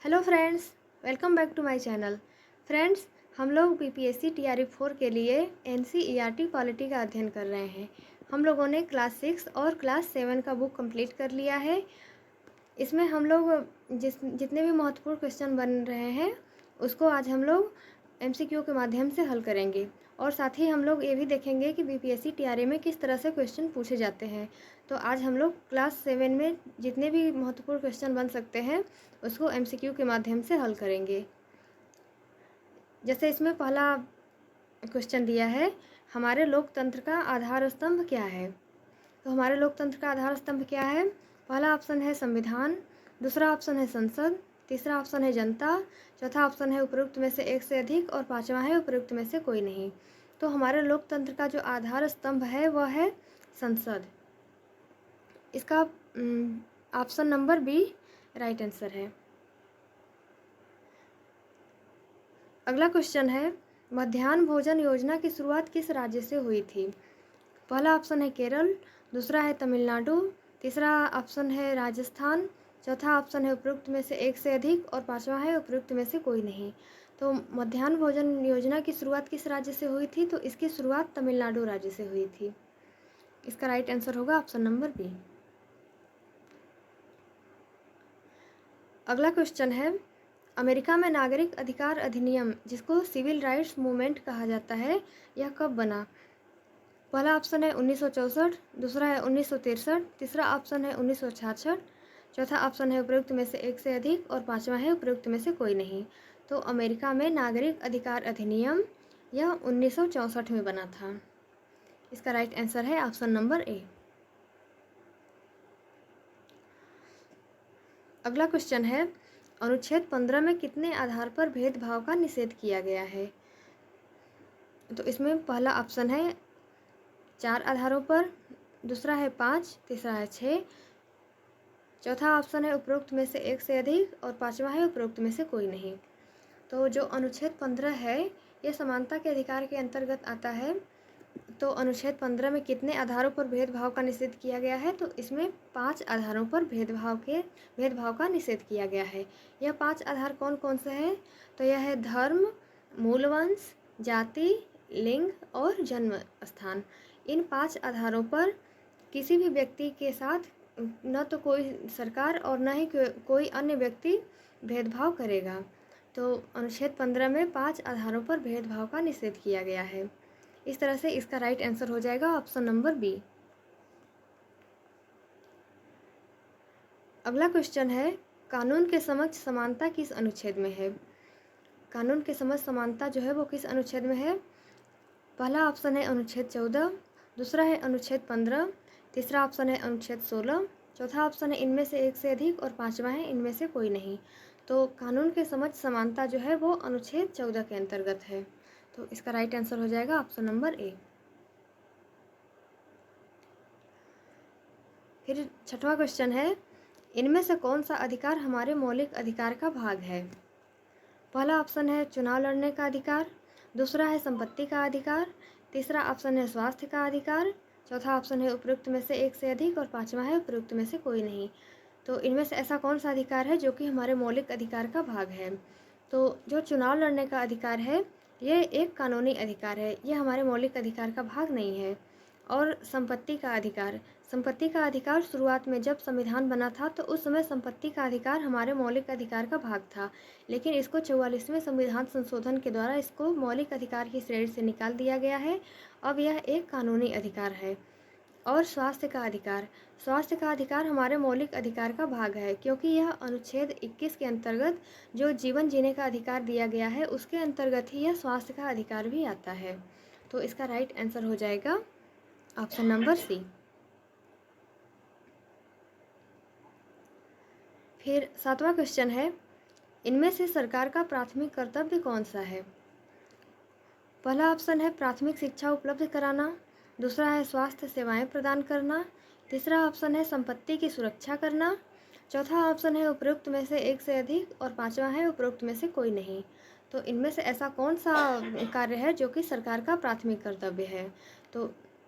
Hello friends, welcome back to my channel. Friends, हम लोग BPSC TRE 4 के लिए एनसीईआरटी पॉलिटी का अध्ययन कर रहे हैं। हम लोगों ने क्लास 6 और क्लास 7 का बुक कंप्लीट कर लिया है। इसमें हम लोग जितने भी महत्वपूर्ण क्वेश्चन बन रहे हैं उसको आज हम लोग एमसीक्यू के माध्यम से हल करेंगे और साथ ही हम लोग ये भी देखेंगे कि बीपीएससी टीआरई में किस तरह से क्वेश्चन पूछे जाते हैं। तो आज हम लोग क्लास 7 में जितने भी महत्वपूर्ण क्वेश्चन बन सकते हैं उसको एमसीक्यू के माध्यम से हल करेंगे। जैसे इसमें पहला क्वेश्चन दिया है, हमारे लोकतंत्र का आधार स्तंभ क्या है। तो हमारे लोकतंत्र का आधार स्तंभ क्या है? पहला ऑप्शन है संविधान, दूसरा ऑप्शन है संसद, तीसरा ऑप्शन है जनता, चौथा ऑप्शन है उपरोक्त में से एक से अधिक और पांचवा है उपरोक्त में से कोई नहीं। तो हमारे लोकतंत्र का जो आधार स्तंभ है वह है संसद। इसका option number B right answer है। अगला क्वेश्चन है, मध्याह्न भोजन योजना की शुरुआत किस राज्य से हुई थी। पहला ऑप्शन है केरल, दूसरा है तमिलनाडु, तीसरा ऑप्शन है राजस्थान, चौथा ऑप्शन है उपरोक्त में से एक से अधिक और पांचवा है उपरोक्त में से कोई नहीं। तो मध्याह्न भोजन योजना की शुरुआत किस राज्य से हुई थी? तो इसकी शुरुआत तमिलनाडु राज्य से हुई थी। इसका राइट आंसर होगा ऑप्शन नंबर बी। अगला क्वेश्चन है, अमेरिका में नागरिक अधिकार अधिनियम जिसको सिविल राइट्स मूवमेंट कहा जाता है यह कब बना। पहला ऑप्शन है 1964, दूसरा है 1963, तीसरा ऑप्शन है 1966, चौथा ऑप्शन है उपरोक्त में से एक से अधिक और पांचवा है उपरोक्त में से कोई नहीं। तो अमेरिका में नागरिक अधिकार अधिनियम यह 1964 में बना था। इसका राइट आंसर है ऑप्शन नंबर ए। अगला क्वेश्चन है, अनुच्छेद 15 में कितने आधार पर भेदभाव का निषेध किया गया है। तो इसमें पहला ऑप्शन है 4 आधारों पर, दूसरा है 5, तीसरा है 6, चौथा ऑप्शन है उपरोक्त में से एक से अधिक और पांचवा है उपरोक्त में से कोई नहीं। तो जो अनुच्छेद 15 है यह समानता के अधिकार के अंतर्गत आता है। तो अनुच्छेद 15 में कितने आधारों पर भेदभाव का निषेध किया गया है? तो इसमें 5 आधारों पर भेदभाव का निषेध किया गया है। यह 5 आधार कौन कौन से हैं? तो यह है धर्म, मूलवंश, जाति, लिंग और जन्म स्थान। इन 5 आधारों पर किसी भी व्यक्ति के साथ न तो कोई सरकार और न ही कोई अन्य व्यक्ति भेदभाव करेगा। तो अनुच्छेद 15 में 5 आधारों पर भेदभाव का निषेध किया गया है। इस तरह से इसका राइट आंसर हो जाएगा ऑप्शन नंबर बी। अगला क्वेश्चन है, कानून के समक्ष समानता किस अनुच्छेद में है। कानून के समक्ष समानता जो है वो किस अनुच्छेद में है? पहला ऑप्शन है अनुच्छेद 14, दूसरा है अनुच्छेद 15, तीसरा ऑप्शन है अनुच्छेद 16, चौथा ऑप्शन है इनमें से एक से अधिक और पांचवा है इनमें से कोई नहीं। तो कानून के समक्ष समानता जो है वो अनुच्छेद 14 के अंतर्गत है। तो इसका राइट आंसर हो जाएगा ऑप्शन नंबर ए। फिर छठवां क्वेश्चन है, इनमें से कौन सा अधिकार हमारे मौलिक अधिकार का भाग है। पहला ऑप्शन है चुनाव लड़ने का अधिकार, दूसरा है संपत्ति का अधिकार, तीसरा ऑप्शन है स्वास्थ्य का अधिकार, चौथा ऑप्शन है उपरोक्त में से एक से अधिक और पांचवा है उपरोक्त में से कोई नहीं। तो इनमें से ऐसा कौन सा अधिकार है जो कि हमारे मौलिक अधिकार का भाग है। तो जो चुनाव लड़ने का अधिकार है ये एक कानूनी अधिकार है, ये हमारे मौलिक अधिकार का भाग नहीं है। और संपत्ति का अधिकार शुरुआत में जब संविधान बना था तो उस समय संपत्ति का अधिकार हमारे मौलिक अधिकार का भाग था, लेकिन इसको 44वें संविधान संशोधन के द्वारा इसको मौलिक अधिकार की श्रेणी से निकाल दिया गया है। अब यह एक कानूनी अधिकार है। और स्वास्थ्य का अधिकार हमारे मौलिक अधिकार का भाग है, क्योंकि यह अनुच्छेद 21 के अंतर्गत जो जीवन जीने का अधिकार दिया गया है उसके अंतर्गत ही यह स्वास्थ्य का अधिकार भी आता है। तो इसका राइट आंसर हो जाएगा ऑप्शन नंबर सी। फिर सातवां क्वेश्चन है, इनमें से सरकार का प्राथमिक कर्तव्य कौन सा है। पहला ऑप्शन है प्राथमिक शिक्षा उपलब्ध कराना, दूसरा है स्वास्थ्य सेवाएं प्रदान करना, तीसरा ऑप्शन है संपत्ति की सुरक्षा करना, चौथा ऑप्शन है उपरोक्त में से एक से अधिक और पांचवा है उपरोक्त में से कोई नहीं। तो इनमें से ऐसा कौन सा कार्य है जो कि सरकार का प्राथमिक कर्तव्य है। तो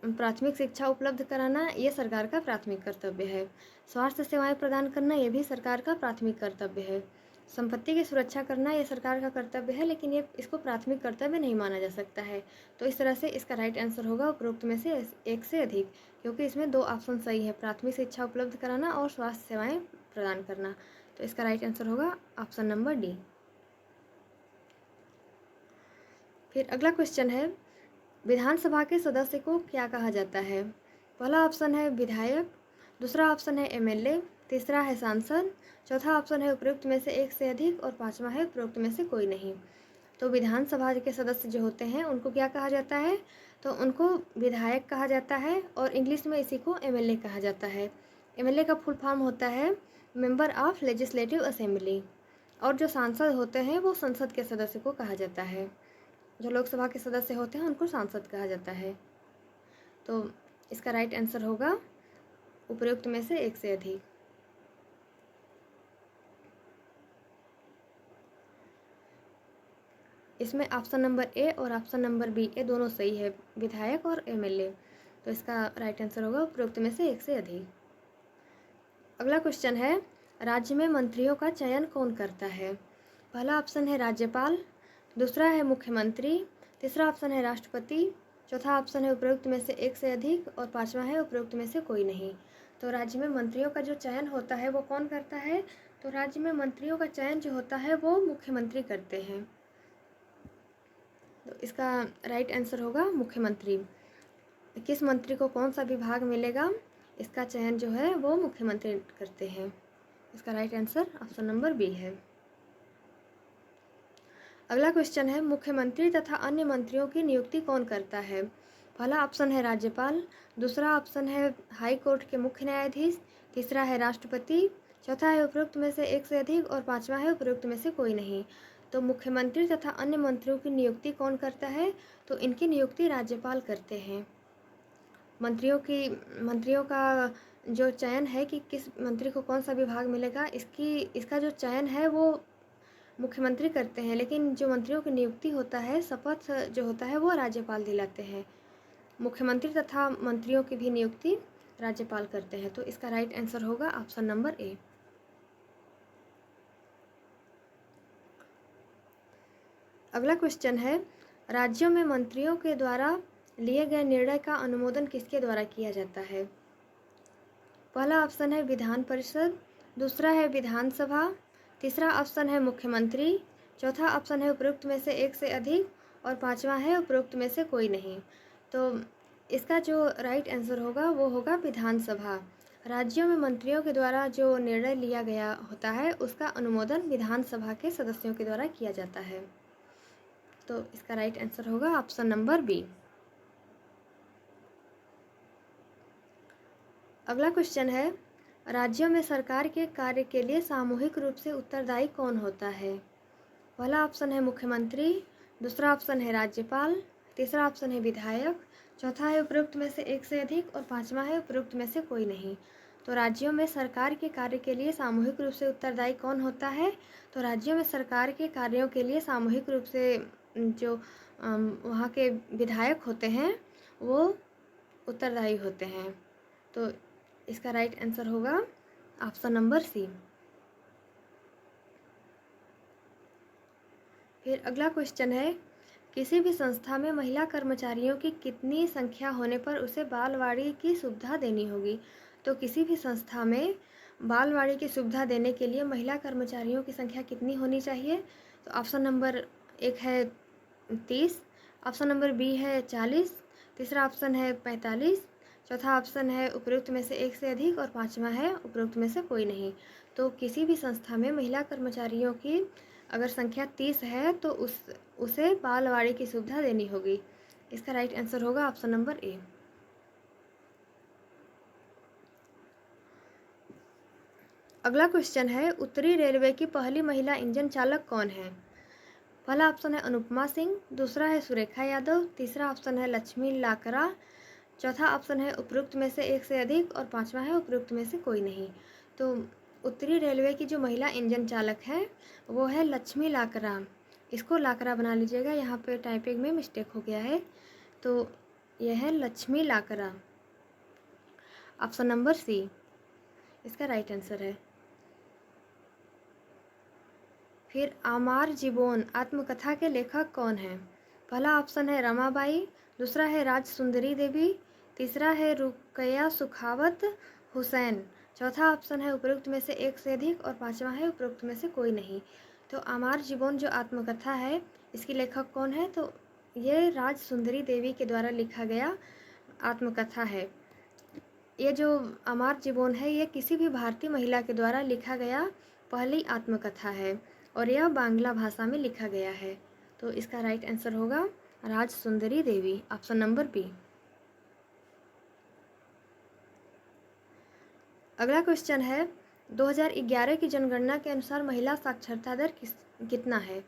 प्राथमिक शिक्षा उपलब्ध कराना ये सरकार का प्राथमिक कर्तव्य है, स्वास्थ्य सेवाएं प्रदान करना ये भी सरकार का प्राथमिक कर्तव्य है, संपत्ति की सुरक्षा करना ये सरकार का कर्तव्य है, लेकिन ये इसको प्राथमिक कर्तव्य नहीं माना जा सकता है। तो इस तरह से इसका राइट आंसर होगा उपरोक्त में से एक से अधिक, क्योंकि इसमें 2 ऑप्शन सही है, प्राथमिक शिक्षा उपलब्ध कराना और स्वास्थ्य सेवाएं प्रदान करना। तो इसका राइट आंसर होगा ऑप्शन नंबर डी। फिर अगला क्वेश्चन है, विधानसभा के सदस्य को क्या कहा जाता है? पहला ऑप्शन है विधायक, दूसरा ऑप्शन है एमएलए, तीसरा है सांसद, चौथा ऑप्शन है उपरोक्त में से एक से अधिक और पांचवा है उपरोक्त में से कोई नहीं। तो विधानसभा के सदस्य जो होते हैं उनको क्या कहा जाता है? तो उनको विधायक कहा जाता है और इंग्लिश में इसी को एमएलए कहा जाता है। एमएलए का फुल फॉर्म होता है मेंबर ऑफ लेजिस्लेटिव असेंबली। और जो सांसद होते हैं वो संसद के सदस्य को कहा जाता है। जो लोकसभा के सदस्य होते हैं उनको सांसद कहा जाता है। तो इसका राइट आंसर होगा उपरोक्त में से एक से अधिक। इसमें ऑप्शन नंबर ए और ऑप्शन नंबर बी ये दोनों सही है, विधायक और एमएलए। तो इसका राइट आंसर होगा उपरोक्त में से एक से अधिक। अगला क्वेश्चन है, राज्य में मंत्रियों का चयन कौन करता है? पहला ऑप्शन है राज्यपाल, दूसरा है मुख्यमंत्री, तीसरा ऑप्शन है राष्ट्रपति, चौथा ऑप्शन है उपरोक्त में से एक से अधिक और पांचवा है उपरोक्त में से कोई नहीं। तो राज्य में मंत्रियों का जो चयन होता है वो कौन करता है? तो राज्य में मंत्रियों का चयन जो होता है वो मुख्यमंत्री करते हैं। तो इसका राइट आंसर होगा मुख्यमंत्री। किस मंत्री को कौन सा विभाग मिलेगा, इसका चयन जो है वो मुख्यमंत्री करते हैं। इसका right answer option number B है। अगला क्वेश्चन है, मुख्यमंत्री तथा अन्य मंत्रियों की नियुक्ति कौन करता है? पहला ऑप्शन है राज्यपाल, दूसरा ऑप्शन है हाई कोर्ट के मुख्य न्यायाधीश, तीसरा है राष्ट्रपति, चौथा है उपरोक्त में से एक से अधिक और पांचवा है उपरोक्त में से कोई नहीं। तो मुख्यमंत्री तथा अन्य मंत्रियों की नियुक्ति कौन करता है? तो इनकी नियुक्ति राज्यपाल करते हैं। मंत्रियों का जो चयन है कि किस मंत्री को कौन सा विभाग मिलेगा, इसका जो चयन है वो मुख्यमंत्री करते हैं, लेकिन जो मंत्रियों की नियुक्ति होता है, शपथ जो होता है वो राज्यपाल दिलाते हैं। मुख्यमंत्री तथा मंत्रियों की भी नियुक्ति राज्यपाल करते हैं। तो इसका राइट आंसर होगा ऑप्शन नंबर ए। अगला क्वेश्चन है, राज्यों में मंत्रियों के द्वारा लिए गए निर्णय का अनुमोदन किसके द्वारा किया जाता है? पहला ऑप्शन है विधान परिषद, दूसरा है विधानसभा, तीसरा ऑप्शन है मुख्यमंत्री, चौथा ऑप्शन है उपरोक्त में से एक से अधिक और पांचवा है उपरोक्त में से कोई नहीं। तो इसका जो राइट आंसर होगा वो होगा विधानसभा। राज्यों में मंत्रियों के द्वारा जो निर्णय लिया गया होता है उसका अनुमोदन विधानसभा के सदस्यों के द्वारा किया जाता है। तो इसका राइट आंसर होगा ऑप्शन नंबर बी। अगला क्वेश्चन है, राज्यों में सरकार के कार्य के लिए सामूहिक रूप से उत्तरदायी कौन होता है? पहला ऑप्शन है मुख्यमंत्री, दूसरा ऑप्शन है राज्यपाल, तीसरा ऑप्शन है विधायक, चौथा है उपरोक्त में से एक से अधिक और पांचवा है उपरोक्त में से कोई नहीं। तो राज्यों में सरकार के कार्य के लिए सामूहिक रूप से उत्तरदायी कौन होता है? तो राज्यों में सरकार के कार्यों के लिए सामूहिक रूप से जो वहाँ के विधायक होते हैं वो उत्तरदायी होते हैं। तो इसका राइट आंसर होगा ऑप्शन नंबर सी। फिर अगला क्वेश्चन है, किसी भी संस्था में महिला कर्मचारियों की कितनी संख्या होने पर उसे बालवाड़ी की सुविधा देनी होगी? तो किसी भी संस्था में बालवाड़ी की सुविधा देने के लिए महिला कर्मचारियों की संख्या कितनी होनी चाहिए? तो ऑप्शन नंबर एक है 30, ऑप्शन नंबर बी है 40, तीसरा ऑप्शन है 45, चौथा ऑप्शन है उपरोक्त में से एक से अधिक और पांचवा है उपरोक्त में से कोई नहीं। तो किसी भी संस्था में महिला कर्मचारियों की अगर संख्या 30 है तो उसे बालवाड़ी की सुविधा देनी होगी। इसका राइट आंसर होगा ऑप्शन नंबर ए। अगला क्वेश्चन है, उत्तरी रेलवे की पहली महिला इंजन चालक कौन है? पहला ऑप्शन है अनुपमा सिंह, दूसरा है सुरेखा यादव, तीसरा ऑप्शन है लक्ष्मी लाकरा, चौथा ऑप्शन है उपरोक्त में से एक से अधिक और पांचवा है उपरोक्त में से कोई नहीं। तो उत्तरी रेलवे की जो महिला इंजन चालक है वो है लक्ष्मी लाकरा। इसको लाकरा बना लीजिएगा, यहाँ पे टाइपिंग में मिस्टेक हो गया है। तो यह है Lakshmi Lakra, option number C इसका राइट आंसर है। फिर आमार जीबोन आत्मकथा के लेखक कौन हैं? पहला ऑप्शन है रमाबाई, दूसरा है राज सुंदरी देवी, तीसरा है रुकैया सुखावत हुसैन, चौथा ऑप्शन है उपरोक्त में से एक से अधिक और पांचवा है उपरोक्त में से कोई नहीं। तो आमार जीबोन जो आत्मकथा है इसकी लेखक कौन है? तो ये राज सुंदरी देवी के द्वारा लिखा गया आत्मकथा है। ये जो अमार जीबोन है ये किसी भी भारतीय महिला के द्वारा लिखा गया पहली आत्मकथा है और यह बांग्ला भाषा में लिखा गया है। तो इसका राइट आंसर होगा राज सुंदरी देवी, ऑप्शन नंबर बी। अगला क्वेश्चन है 2011 की जनगणना के अनुसार महिला साक्षरता दर कितना है?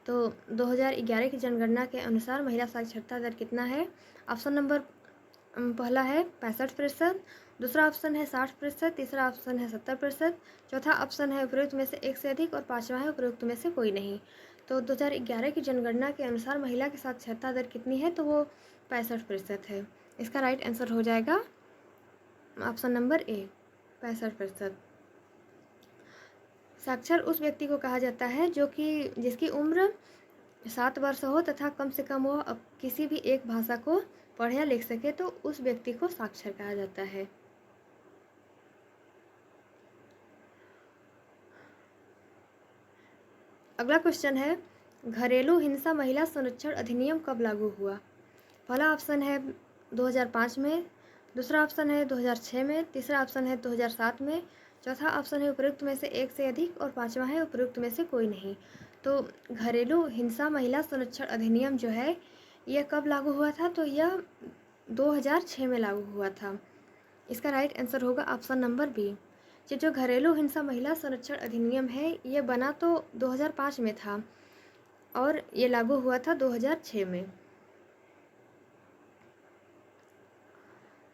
तो 2011 की जनगणना के अनुसार महिला साक्षरता दर कितना है? ऑप्शन नंबर पहला है 65%, दूसरा ऑप्शन है 60%, तीसरा ऑप्शन है 70%, चौथा ऑप्शन है उपरोक्त में से एक से अधिक और पांचवा है उपरोक्त में से कोई नहीं। तो 2011 की जनगणना के अनुसार महिला की साक्षरता दर कितनी है? तो वो 65% है। इसका राइट आंसर हो जाएगा ऑप्शन नंबर ए, 65%। साक्षर उस व्यक्ति को कहा जाता है जिसकी उम्र 7 वर्ष हो तथा कम से कम वो किसी भी एक भाषा को पढ़ या लिख सके, तो उस व्यक्ति को साक्षर कहा जाता है। अगला क्वेश्चन है घरेलू हिंसा महिला संरक्षण अधिनियम कब लागू हुआ? पहला ऑप्शन है 2005 में, दूसरा ऑप्शन है 2006 में, तीसरा ऑप्शन है 2007 में, चौथा ऑप्शन है उपरोक्त में से एक से अधिक और पांचवा है उपरोक्त में से कोई नहीं। तो घरेलू हिंसा महिला संरक्षण अधिनियम जो है यह कब लागू हुआ था? तो यह 2006 में लागू हुआ था। इसका राइट आंसर होगा ऑप्शन नंबर बी। ये जो घरेलू हिंसा महिला संरक्षण अधिनियम है ये बना तो 2005 में था और ये लागू हुआ था 2006 में।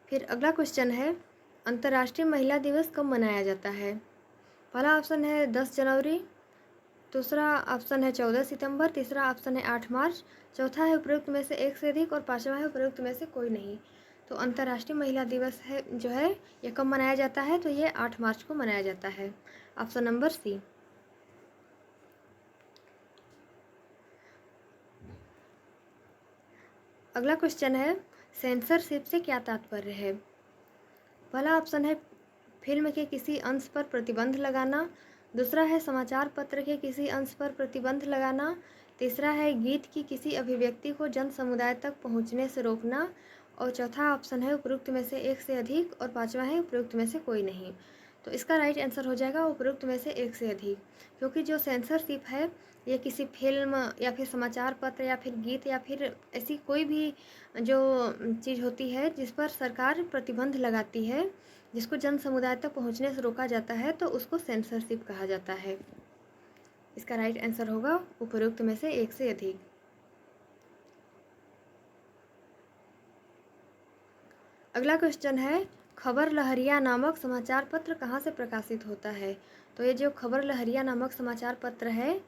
फिर अगला क्वेश्चन है अंतर्राष्ट्रीय महिला दिवस कब मनाया जाता है? पहला ऑप्शन है 10 जनवरी, दूसरा ऑप्शन है 14 सितंबर, तीसरा ऑप्शन है 8 मार्च, चौथा है उपरोक्त में से एक से अधिक और पांचवा है उपरोक्त में से कोई नहीं। तो अंतर्राष्ट्रीय महिला दिवस है जो है ये कब मनाया जाता है? तो ये 8 मार्च को मनाया जाता है, ऑप्शन नंबर सी। अगला क्वेश्चन है सेंसरशिप से क्या तात्पर्य है? पहला ऑप्शन है फिल्म के किसी अंश पर प्रतिबंध लगाना, दूसरा है समाचार पत्र के किसी अंश पर प्रतिबंध लगाना, तीसरा है गीत की किसी अभिव्यक्ति को जन समुदाय तक पहुंचने से रोकना और चौथा ऑप्शन है उपरोक्त में से एक से अधिक और पांचवा है उपरोक्त में से कोई नहीं। तो इसका राइट आंसर हो जाएगा उपरोक्त में से एक से अधिक, क्योंकि जो सेंसरशिप है ये किसी फिल्म या फिर समाचार पत्र या फिर गीत या फिर ऐसी कोई भी जो चीज़ होती है जिस पर सरकार प्रतिबंध लगाती है, जिसको जन समुदाय तक पहुंचने से रोका जाता है, तो उसको सेंसरशिप कहा जाता है। इसका राइट आंसर होगा उपरोक्त में से एक से अधिक। अगला क्वेश्चन है खबर लहरिया नामक समाचार पत्र कहाँ से प्रकाशित होता है? तो ये जो खबर लहरिया नामक समाचार पत्र है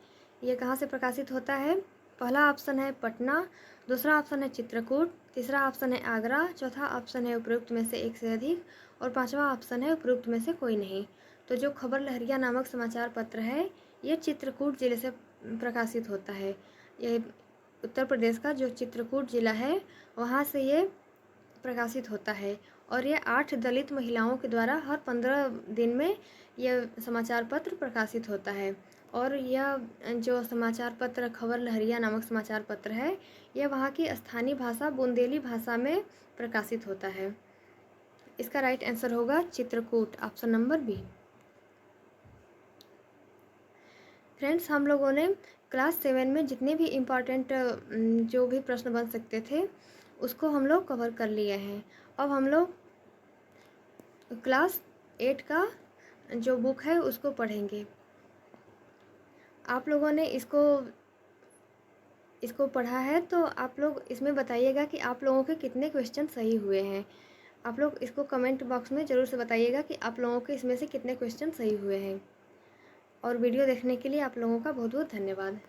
ये कहाँ से प्रकाशित होता है? पहला ऑप्शन है पटना, दूसरा ऑप्शन है चित्रकूट, तीसरा ऑप्शन है आगरा, चौथा ऑप्शन है उपरोक्त में से एक से अधिक और पांचवा ऑप्शन है उपरोक्त में से कोई नहीं। तो जो खबर लहरिया नामक समाचार पत्र है ये चित्रकूट जिले से प्रकाशित होता है। ये उत्तर प्रदेश का जो चित्रकूट जिला है वहाँ से ये प्रकाशित होता है और ये 8 दलित महिलाओं के द्वारा हर 15 दिन में यह समाचार पत्र प्रकाशित होता है। और यह जो समाचार पत्र खबर लहरिया नामक समाचार पत्र है यह वहाँ की स्थानीय भाषा बुंदेली भाषा में प्रकाशित होता है। इसका राइट आंसर होगा Chitrakoot, option number B. Friends, हम लोगों ने क्लास 7 में जितने भी इम्पॉर्टेंट जो भी प्रश्न बन सकते थे उसको हम लोग कवर कर लिए हैं। अब हम लोग क्लास 8 का जो बुक है उसको पढ़ेंगे। आप लोगों ने इसको पढ़ा है तो आप लोग इसमें बताइएगा कि आप लोगों के कितने क्वेश्चन सही हुए हैं। आप लोग इसको कमेंट बॉक्स में ज़रूर से बताइएगा कि आप लोगों के इसमें से कितने क्वेश्चन सही हुए हैं। और वीडियो देखने के लिए आप लोगों का बहुत बहुत धन्यवाद।